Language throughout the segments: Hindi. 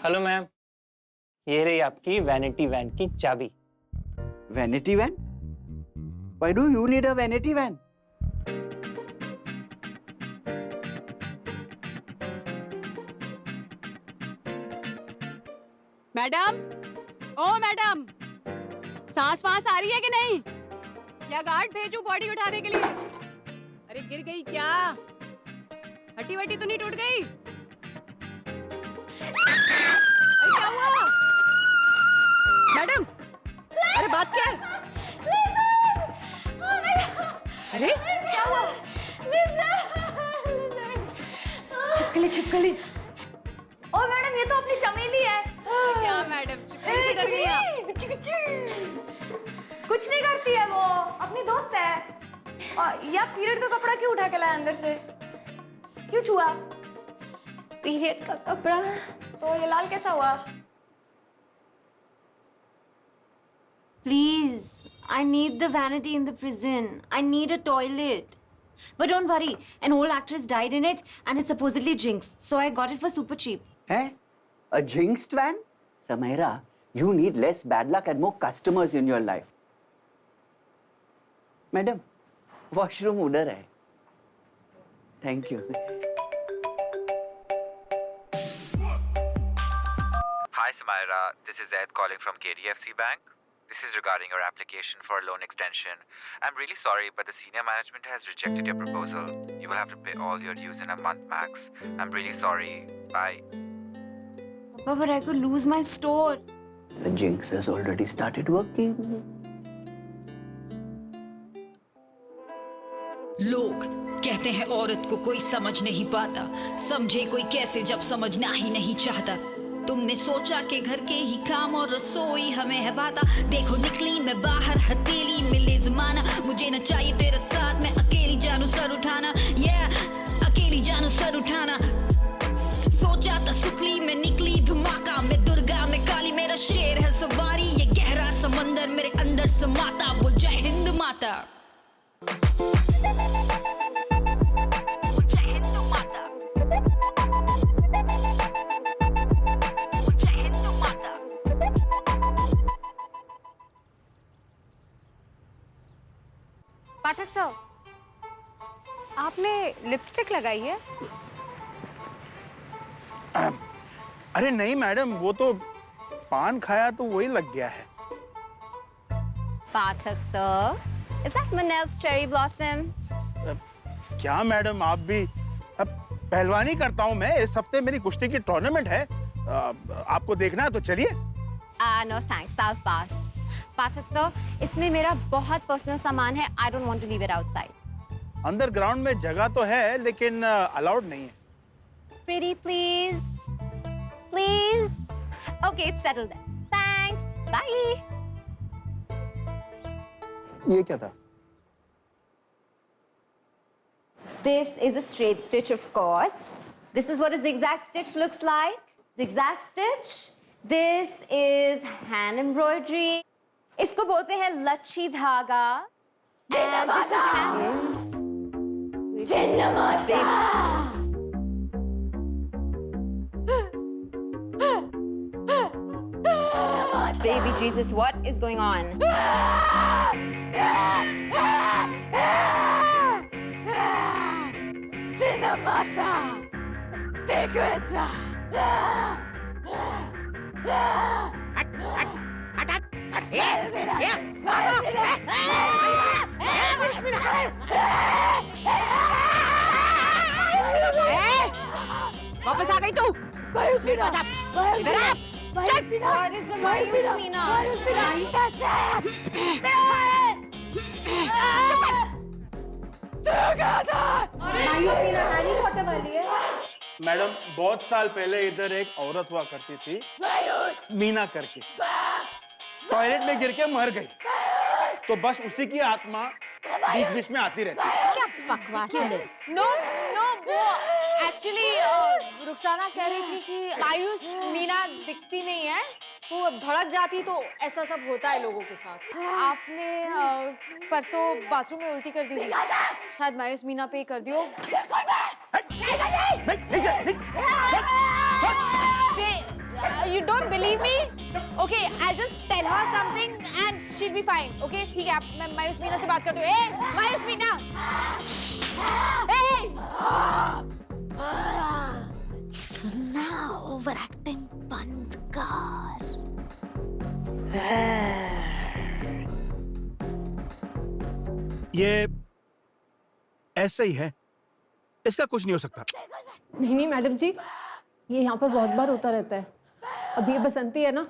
हेलो मैम, ये रही आपकी वैनिटी वैन की चाबी। Vanity van? Why do you need a vanity van? Madam, ओ मैडम, सांस वास आ रही है कि नहीं? या गार्ड भेजूं बॉडी उठाने के लिए? अरे गिर गई क्या? हड्डी वड्डी तो नहीं टूट गई? अरे क्या हुआ? मैडम, अरे बात क्या है? अरे क्या हुआ? छिपकली। ओ मैडम, ये तो अपनी चमेली है। क्या मैडम, छिपकली से डर गई आप? कुछ नहीं करती है वो, अपनी दोस्त है। या पीरियड का कपड़ा क्यों उठा के लाया अंदर से? क्यों छुआ? पीरियड का कपड़ा तो ये लाल कैसा हुआ? Please, I need the vanity in the prison. I need a toilet. But don't worry, an old actress died in it and it's supposedly jinxed. So I got it for super cheap. Eh? A jinxed van? Samaira, you need less bad luck and more customers in your life. Madam, washroom उधर है. Thank you. Hi Samaira, this is Ed calling from KDFC Bank. This is regarding your application for a loan extension. I'm really sorry, but the senior management has rejected your proposal. You will have to pay all your dues in a month max. I'm really sorry. Bye. Papa, but I could lose my store. The jinx has already started working. लोग कहते हैं औरत को कोई समझ नहीं पाता, समझे कोई कैसे जब समझना ही नहीं चाहता। तुमने सोचा कि घर के ही काम और रसोई हमें है भाता। देखो निकली मैं बाहर हथेली मिले जमाना, मुझे न चाहिए तेरा साथ, मैं अकेली जानू सर उठाना। अकेली जानू सर उठाना। सोचा था सुतली में निकली धमाका, मैं दुर्गा में काली, मेरा शेर है सवारी, ये गहरा समंदर मेरे अंदर समाता। बोल जय हिंद माता। पाठक साहब, आपने लिपस्टिक लगाई है? अरे नहीं मैडम, वो तो पान खाया तो वही लग गया है। Pathak sir, is that Manel's cherry blossom? क्या मैडम, आप भी? अब पहलवानी करता हूँ मैं, इस हफ्ते मेरी कुश्ती की टूर्नामेंट है। आपको देखना है तो चलिए। No thanks, I'll pass. पाठक सर, इसमें मेरा बहुत पर्सनल सामान है। I don't want to leave it outside. Underground में जगह तो है, लेकिन अलाउड नहीं है। Pretty please, please. Okay, it's settled then. Thanks. Bye. ये क्या था? This is a straight stitch, of course. This is what a zigzag stitch looks like. Zigzag stitch. This is hand embroidery. इसको बोलते हैं लच्छी धागा. And this is hand. Baby Jesus, what is going on? वापस आ गई तू? इधर आ। What is the Mayus Meena? Mayus Meena Harry Potter वाली है। मैडम, बहुत साल पहले इधर एक औरत हुआ करती थी, मीना करके। टॉयलेट में गिर के मर गई, तो बस उसी की आत्मा बीच बीच में आती रहती है। क्या बकवास है? नो वो एक्चुअली रुखसाना कह रही थी कि मायूस मीना दिखती नहीं है, वो भड़क जाती तो ऐसा सब होता है लोगों के साथ। आपने परसों बाथरूम में उल्टी कर दी थी, शायद मायूस मीना पे ही कर दियो। You don't believe me? Okay, I'll just tell her something and she'll be fine. Okay, ठीक है, मैं मायूस मीना से बात करती हूँ. Hey, मायूस मीना! Hey! ना ओवर एक्टिंग बंद कर. ये ऐसे ही है, इसका कुछ नहीं हो सकता. नहीं नहीं मैडम जी, ये यहाँ पर बहुत बार होता रहता है. अब ये बसंती है ना,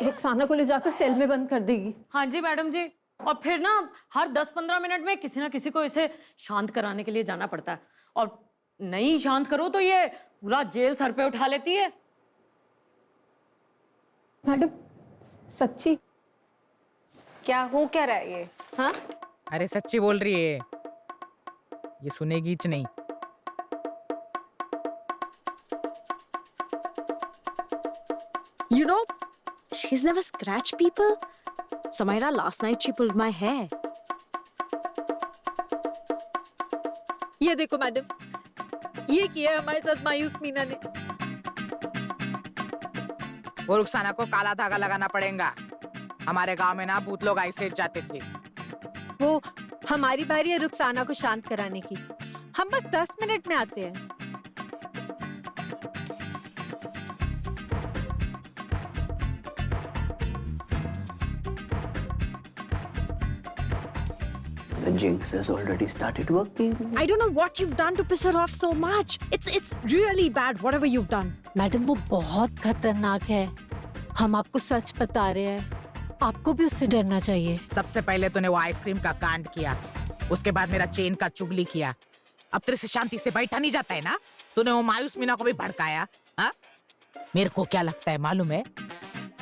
रुखसाना को ले जाकर सेल में बंद कर देगी. हाँ जी मैडम जी. और फिर ना हर 10-15 मिनट में किसी ना किसी को इसे शांत कराने के लिए जाना पड़ता है. और नहीं शांत करो तो ये पूरा जेल सर पे उठा लेती है. मैडम सच्ची? क्या हो क्या रहा है ये? हाँ, अरे सच्ची बोल रही है, ये सुनेगी च नहीं. You know, she's never scratched people. Samaira, last night she pulled my hair. ये देखो मैडम, ये किया है हमारे साथ मायूस मीना ने. वो रुखसाना को काला धागा लगाना पड़ेगा. हमारे गांव में ना भूत लोग ऐसे जाते थे. वो हमारी बारी है रुखसाना को शांत कराने की. हम बस 10 मिनट में आते हैं. The jinx has already started working. I don't know what you've done to piss her off so much. It's really bad, whatever you've done. Madam वो बहुत खतरनाक है. हम आपको सच बता रहे हैं. आपको भी उससे डरना चाहिए. सबसे पहले तूने वो आइसक्रीम का कांड किया, उसके बाद मेरा चेन का चुगली किया. अब तेरे से शांति से बैठा नहीं जाता है ना. तूने वो मायूस मीना को भी भड़काया. हाँ, मेरे को क्या लगता है मालूम है,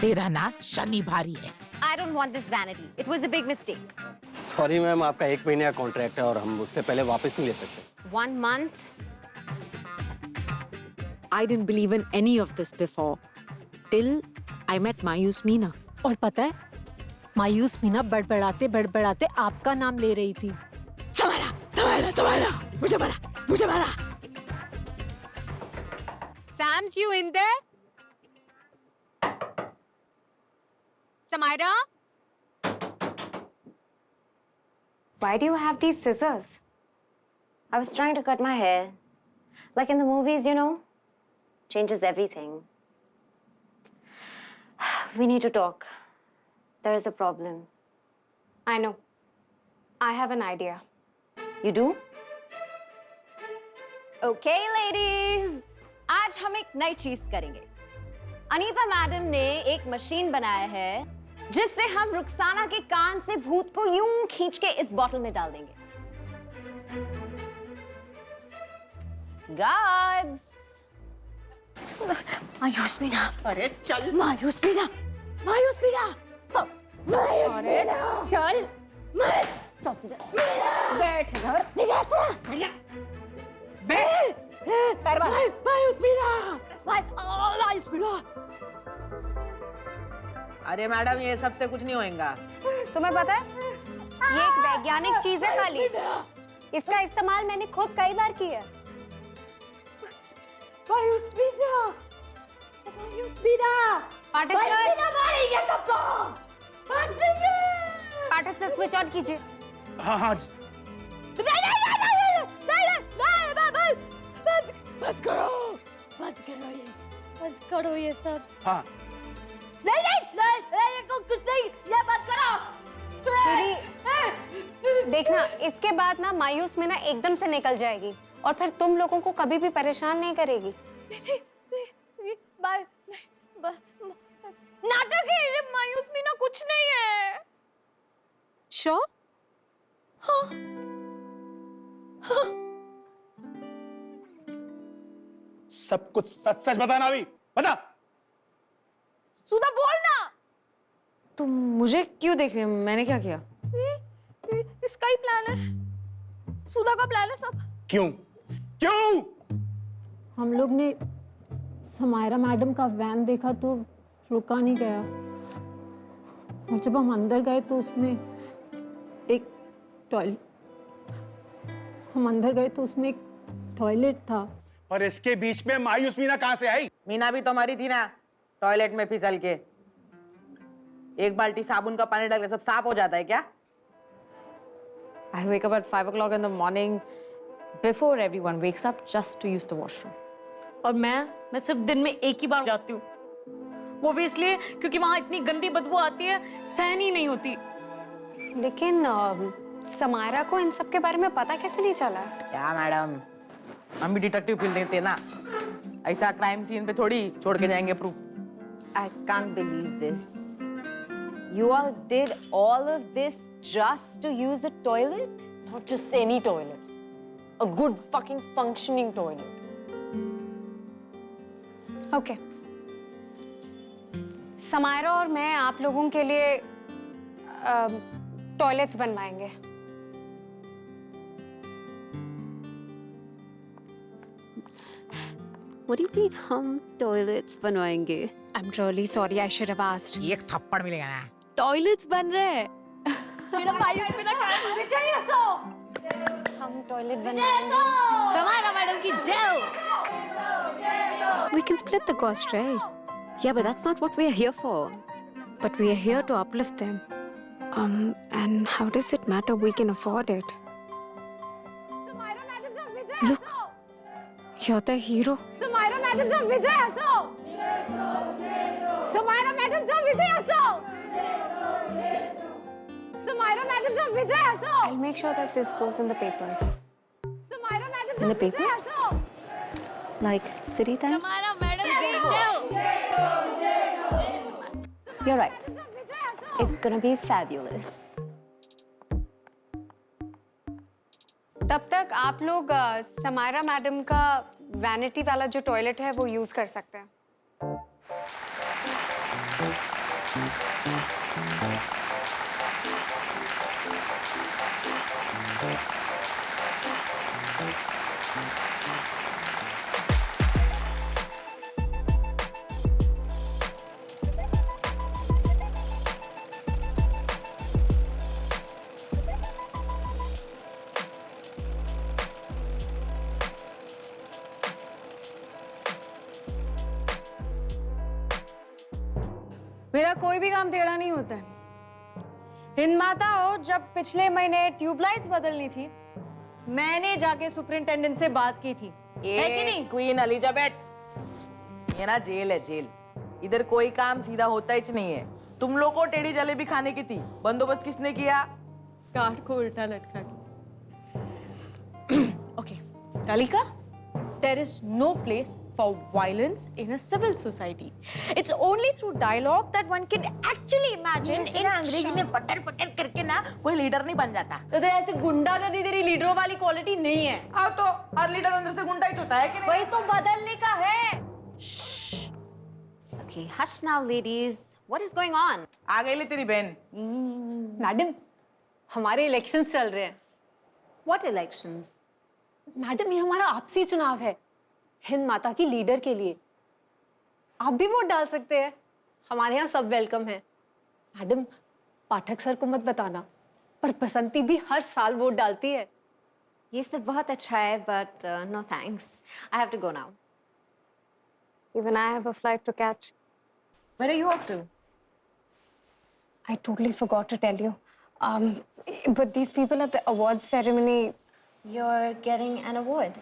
तेरा ना शनि भारी है. I don't want this vanity. It was a big mistake. Sorry ma'am, आपका 1 महीने का कॉन्ट्रैक्ट है और हम उससे पहले वापस नहीं ले सकते. 1 month. I didn't believe in any of this before, till I met Mayus Meena. और पता है, मायूस मीना बड़बड़ाते बड़बड़ाते आपका नाम ले रही थी. Samaira, Samaira, Samaira, मुझे मारा, मुझे मारा. Sam's you in there? Samaira? Why do you have these scissors? I was trying to cut my hair. Like in the movies, you know. Changes everything. We need to talk. There is a problem. I know. I have an idea. You do? Okay, ladies. आज हम एक नई चीज करेंगे. अनीता मैडम ने एक मशीन बनाया है जिससे हम रुखसाना के कान से भूत को यूं खींच के इस बॉटल में डाल देंगे. Guards. मायूस मीना. अरे चल मायूस मीना. मायूस मीना. अरे चल. बैठ इधर. बैठ. मायूस मीना. मायूस मीना. अरे मैडम, ये सबसे कुछ नहीं होएगा. तुम्हें पता है, ये एक वैज्ञानिक चीज है खाली. इसका इस्तेमाल मैंने खुद कई बार किया. मायूस मीना. मायूस मीना. पाठक सर, मारेंगे सबको. मारेंगे. पाठक सर स्विच ऑन कीजिए. हाँ हाँ जी. बंद करो. बंद करो ये. बंद करो ये सब. हाँ. नहीं, कुछ नहीं. ये बंद करो. देखना, इसके बाद ना मायूस में ना एकदम से निकल जाएगी और फिर तुम लोगों को कभी भी परेशान नहीं करेगी. नाटक है, मायूस मीना कुछ नहीं है. Sure? सब कुछ सच सच बताना अभी. बता. सुधा बोल ना. तुम मुझे क्यों देख रहे हो? मैंने क्या किया? इसका ही प्लान है. सुधा का प्लान है सब. क्यों? क्यों? हम लोग ने समायरा मैडम का वैन देखा तो रुका नहीं गया. और जब हम अंदर गए तो उसमें एक टॉयलेट. हम अंदर गए तो उसमें एक टॉयलेट था. और इसके बीच में मायूस मीना कहाँ से आई? मीना भी तो हमारी थी ना. टॉयलेट में फिसल के। एक बाल्टी साबुन का पानी डालकर सब साफ हो जाता है क्या? I wake up at 5 o'clock in the morning before everyone wakes up just to use the washroom. और मैं सिर्फ दिन में एक ही बार जाती हूँ, वो भी इसलिए क्योंकि वहाँ इतनी गंदी बदबू आती है, सहन ही नहीं होती। लेकिन समायरा को इन सब के बारे में पता कैसे नहीं चला? क्या मैडम, हम भी डिटेक्टिव फील देते ना, ऐसा क्राइम सीन पे थोड़ी छोड़ के जाएंगे proof. I can't believe this. You all did all of this just to use a toilet? Not just any toilet. A good fucking functioning toilet. Okay Samaira और मैं आप लोगों के लिए टॉयलेट्स बनवाएंगे। What do you mean हम टॉयलेट्स बनवाएंगे? I'm really sorry, I should have asked. एक थप्पड़ मिलेगा ना। टॉयलेट्स बन रहे हैं। हम टॉयलेट बनवाएंगे। समायरा मैडम की जय। We can split the cost, right? Yeah, but that's not what we're here for. But we are here to uplift them. And how does it matter? We can afford it. Look, you're the hero. Samaira madam से विजय हंसो। Samaira madam से विजय हंसो। Samaira madam से विजय हंसो। I'll make sure that this goes in the papers. Samaira madam In the से विजय papers? हंसो। Like City Times? Samaira madam की जय। You're right. It's gonna be fabulous. तब तक आप लोग समायरा मैडम का वैनिटी वाला जो टॉयलेट है वो यूज कर सकते हैं। मेरा कोई भी काम टेढ़ा नहीं होता है। हिंद माता हो, जब पिछले महीने ट्यूबलाइट्स बदलनी थी, मैंने जाके सुपरिंटेंडेंट से बात की थी, है कि नहीं? क्वीन एलिजाबेथ, ये ना जेल है जेल। इधर कोई काम सीधा होता ही नहीं है। तुम लोग को टेढ़ी जलेबी खाने की थी, बंदोबस्त किसने किया? गार्ड को उल्टा लटका के। Okay, Kalika, there is no place for violence in a civil society. It's only through dialogue that one can actually imagine. अंग्रेजी में पटर पटर करके ना कोई लीडर नहीं बन जाता। तो ऐसे गुंडागर्दी तेरी लीडरों वाली क्वालिटी नहीं है। अब तो हर लीडर अंदर से गुंडा ही होता है कि नहीं? वही तो बदलने का है। Okay, hush now, ladies. What is going on? आ गई ले तेरी बहन। मैडम, हमारे इलेक्शंस चल रहे हैं। What elections? मैडम, ये हमारा आपसी चुनाव है हिंद माता की लीडर के लिए। आप भी वोट डाल सकते हैं, हमारे यहाँ सब वेलकम है। मैडम, पाठक सर को मत बताना, पर बसंती भी हर साल वोट डालती है। ये सब बहुत अच्छा है, but no thanks. I have to go now. Even I have a flight to catch. Where are you off to? I totally forgot to tell you. But these people at the awards ceremony. You're getting an award.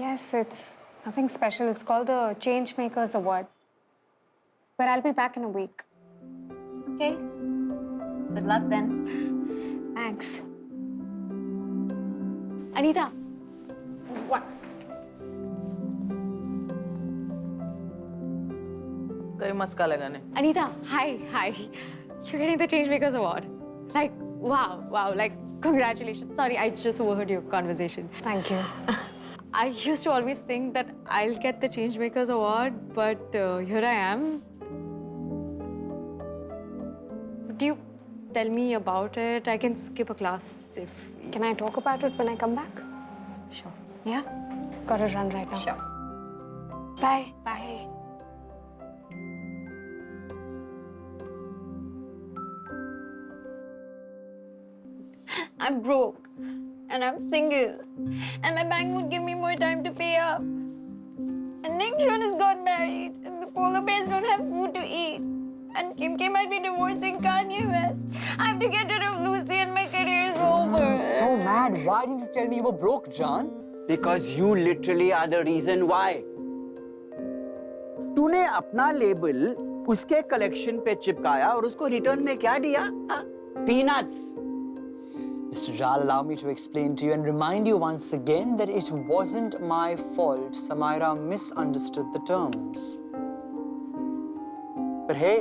Yes, it's nothing special. It's called the Changemakers Award. But I'll be back in a week. Okay. Good luck then. Thanks. Anita. What? कोई मस्का लगाने। Anita, hi. You're getting the Changemakers Award. Like, wow, like, congratulations. Sorry, I just overheard your conversation. Thank you. I used to always think that I'll get the Changemakers Award, but here I am. Would you tell me about it? I can skip a class if... Can I talk about it when I come back? Sure. Yeah? Gotta run right now. Sure. Bye. I'm broke and I'm single and my bank won't give me more time to pay up. And Ning Chun has got married and the polar bears don't have food to eat. And Kim K might be divorcing Kanye West. I have to get rid of Lucy and my career is over. So mad. Why didn't you tell me you were broke, John? Because you literally are the reason why. तूने अपना लेबल उसके कलेक्शन पे चिपकाया और उसको रिटर्न में क्या दिया? Peanuts. Mr. Jal, allow me to explain to you and remind you once again that it wasn't my fault Samaira misunderstood the terms. But hey,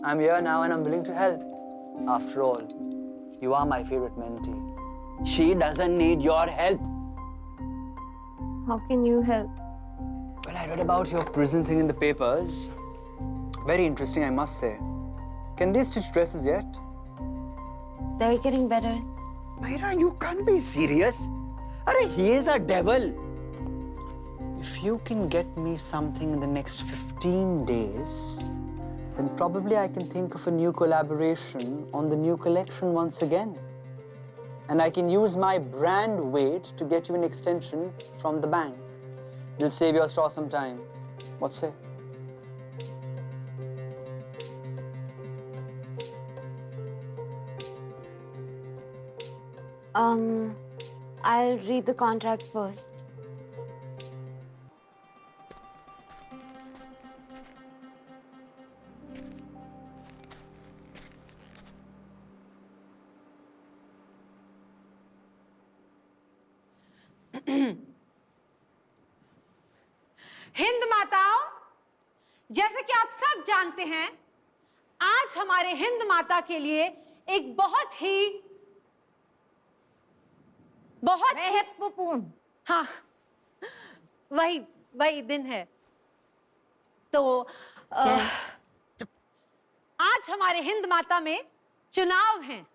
I'm here now and I'm willing to help. After all, you are my favorite mentee. She doesn't need your help. How can you help? Well, I read about your prison thing in the papers. Very interesting, I must say. Can they stitch dresses yet? They're getting better. Myra, you can't be serious. Arey, he is a devil. If you can get me something in the next 15 days, then probably I can think of a new collaboration on the new collection once again. And I can use my brand weight to get you an extension from the bank. It'll save your store some time. What say? I'll read the contract first. Hind माताओं, जैसे कि आप सब जानते हैं, आज हमारे हिंद माता के लिए एक बहुत महत्वपूर्ण, हाँ, वही दिन है। तो आज हमारे हिंद माता में चुनाव हैं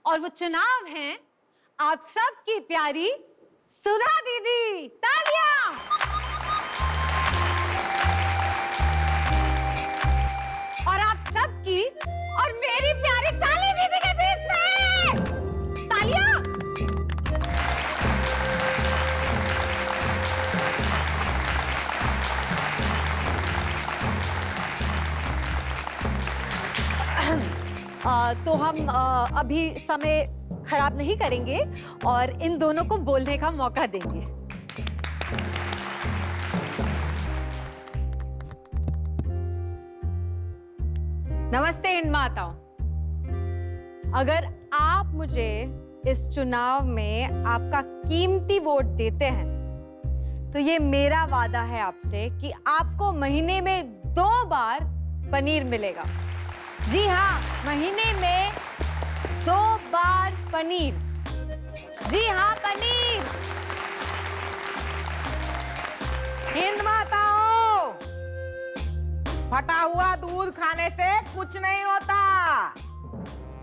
और वो चुनाव हैं आप सबकी प्यारी सुधा दीदी। तालियां। और आप सबकी और मेरी प्यारी काली दीदी के बीच में तालियां। तो हम अभी समय खराब नहीं करेंगे और इन दोनों को बोलने का मौका देंगे। नमस्ते हिंद माताओं, अगर आप मुझे इस चुनाव में आपका कीमती वोट देते हैं तो ये मेरा वादा है आपसे कि आपको महीने में 2 बार पनीर मिलेगा। जी हाँ, महीने में 2 बार पनीर। जी हाँ, पनीर। हिंद माताओं, फटा हुआ दूध खाने से कुछ नहीं होता।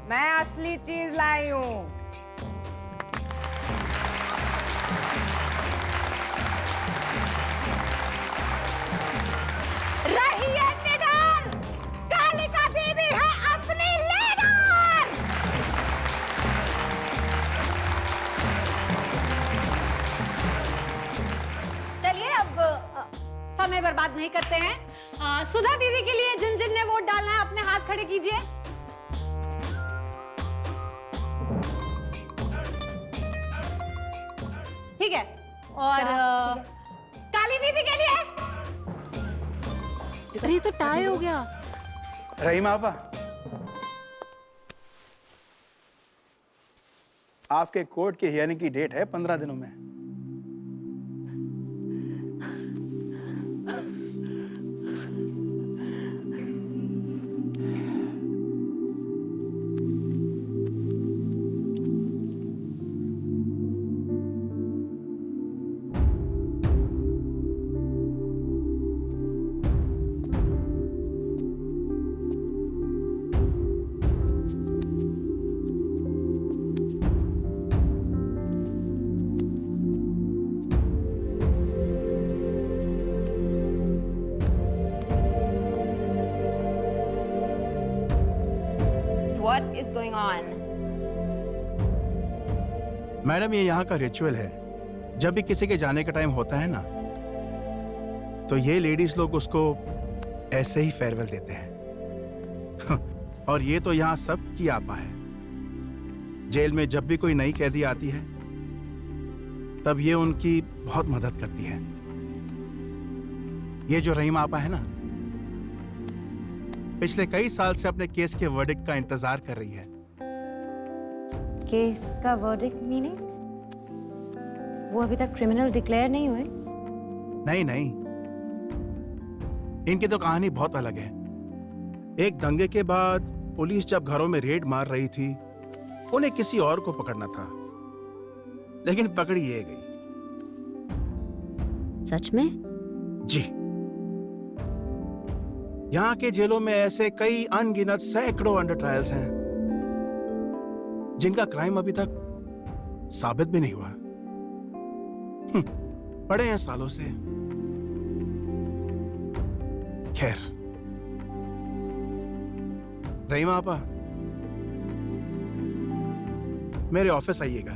मैं असली चीज लाई हूँ। रहिए निडर, कालिका दीदी है अपनी लीडर। चलिए अब समय बर्बाद नहीं करते हैं। सुधा दीदी के लिए जिन जिन ने वोट डालना है अपने हाथ खड़े कीजिए। ठीक है, और काली दीदी के लिए। अरे ये तो टाई हो गया। रहीम आपा, आपके कोर्ट की हियरिंग की डेट है 15 दिनों में। What is going on? Madam, ये यहाँ का रिचुअल है। जब भी किसी के जाने का टाइम होता है ना, तो ये लेडीज लोग उसको ऐसे ही फेयरवेल देते हैं। और ये तो यहाँ सब की आपा है। जेल में जब भी कोई नई कैदी आती है तब ये उनकी बहुत मदद करती है। ये जो रहीम आपा है ना, पिछले कई साल से अपने केस के वर्डिक्ट का इंतजार कर रही है। केस का वर्डिक्ट मीनिंग? वो अभी तक क्रिमिनल डिक्लेयर नहीं हुए? नहीं नहीं, इनकी तो कहानी बहुत अलग है। एक दंगे के बाद पुलिस जब घरों में रेड मार रही थी, उन्हें किसी और को पकड़ना था, लेकिन पकड़ी ये गई। सच में? जी। यहाँ के जेलों में ऐसे कई अनगिनत सैकड़ों अंडर ट्रायल्स हैं जिनका क्राइम अभी तक साबित भी नहीं हुआ। पड़े हैं सालों से। खैर, रहीमा आपा, मेरे ऑफिस आइएगा।